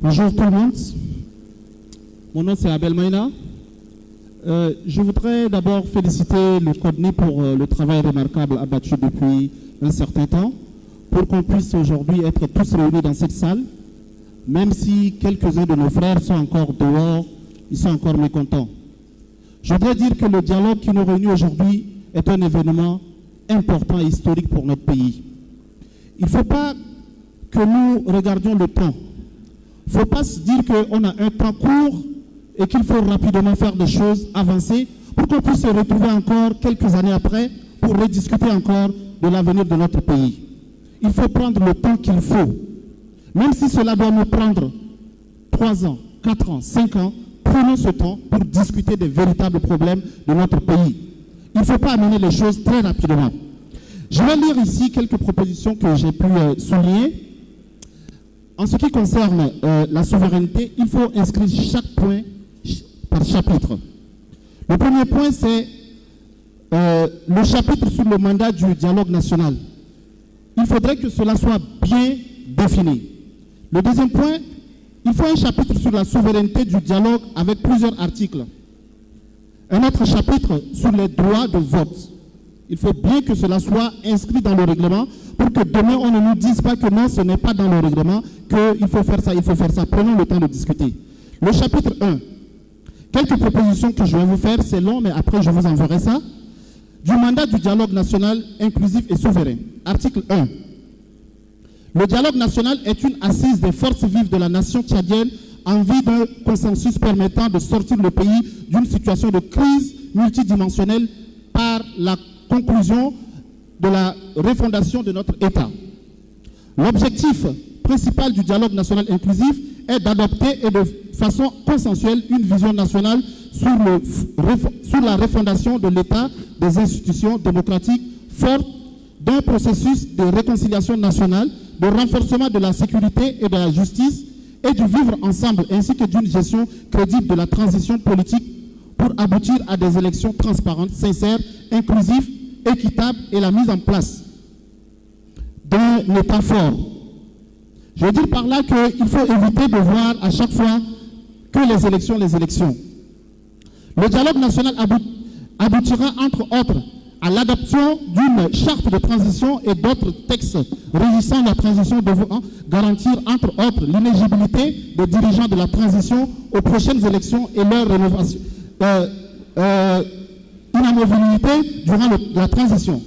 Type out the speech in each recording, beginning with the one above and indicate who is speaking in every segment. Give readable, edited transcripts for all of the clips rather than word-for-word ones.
Speaker 1: Bonjour tout le monde. Mon nom c'est Abel Maïna. Je voudrais d'abord féliciter le CODNI pour le travail remarquable abattu depuis un certain temps pour qu'on puisse aujourd'hui être tous réunis dans cette salle, même si quelques-uns de nos frères sont encore dehors, ils sont encore mécontents. Je voudrais dire que le dialogue qui nous réunit aujourd'hui est un événement important et historique pour notre pays. Il ne faut pas que nous regardions le temps. Il ne faut pas se dire qu'on a un temps court et qu'il faut rapidement faire des choses, avancer, pour qu'on puisse se retrouver encore quelques années après pour rediscuter encore de l'avenir de notre pays. Il faut prendre le temps qu'il faut. Même si cela doit nous prendre 3 ans, 4 ans, 5 ans, prenons ce temps pour discuter des véritables problèmes de notre pays. Il ne faut pas amener les choses très rapidement. Je vais lire ici quelques propositions que j'ai pu souligner. En ce qui concerne la souveraineté, il faut inscrire chaque point par chapitre. Le premier point, c'est le chapitre sur le mandat du dialogue national. Il faudrait que cela soit bien défini. Le deuxième point, il faut un chapitre sur la souveraineté du dialogue avec plusieurs articles. Un autre chapitre sur les droits de vote. Il faut bien que cela soit inscrit dans le règlement pour que demain on ne nous dise pas que non, ce n'est pas dans le règlement, qu'il faut faire ça, il faut faire ça. Prenons le temps de discuter. Le chapitre 1. Quelques propositions que je vais vous faire, c'est long, mais après je vous enverrai ça. Du mandat du dialogue national inclusif et souverain. Article 1. Le dialogue national est une assise des forces vives de la nation tchadienne en vue d'un consensus permettant de sortir le pays d'une situation de crise multidimensionnelle par la conclusion de la refondation de notre État. L'objectif principal du dialogue national inclusif est d'adopter et de façon consensuelle une vision nationale sur la refondation de l'État, des institutions démocratiques fortes, d'un processus de réconciliation nationale, de renforcement de la sécurité et de la justice et du vivre ensemble, ainsi que d'une gestion crédible de la transition politique pour aboutir à des élections transparentes, sincères, inclusives, équitables et la mise en place d'un État fort. Je veux dire par là qu'il faut éviter de voir à chaque fois que les élections. Le dialogue national aboutira entre autres à l'adoption d'une charte de transition et d'autres textes régissant la transition devant garantir entre autres l'inéligibilité des dirigeants de la transition aux prochaines élections et leur rénovation, inamovibilité durant la transition.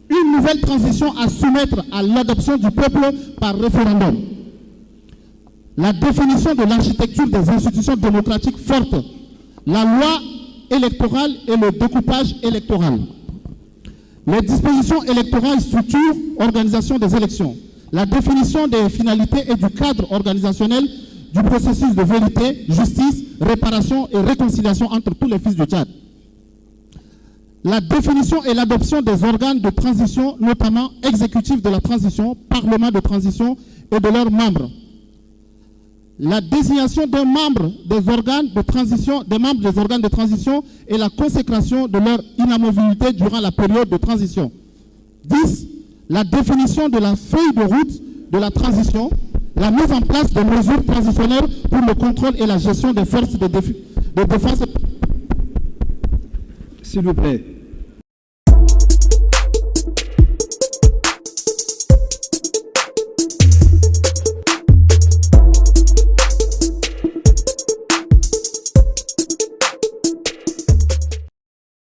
Speaker 1: Une nouvelle transition à soumettre à l'adoption du peuple par référendum. La définition de l'architecture des institutions démocratiques fortes, la loi électorale et le découpage électoral. Les dispositions électorales structurent organisation des élections. La définition des finalités et du cadre organisationnel du processus de vérité, justice, réparation et réconciliation entre tous les fils du Tchad. La définition et l'adoption des organes de transition, notamment exécutifs de la transition, parlement de transition et de leurs membres. La désignation des membres des organes de transition et la consécration de leur inamovibilité durant la période de transition. 10. La définition de la feuille de route de la transition, la mise en place de mesures transitionnelles pour le contrôle et la gestion des forces de défense.
Speaker 2: S'il vous plaît.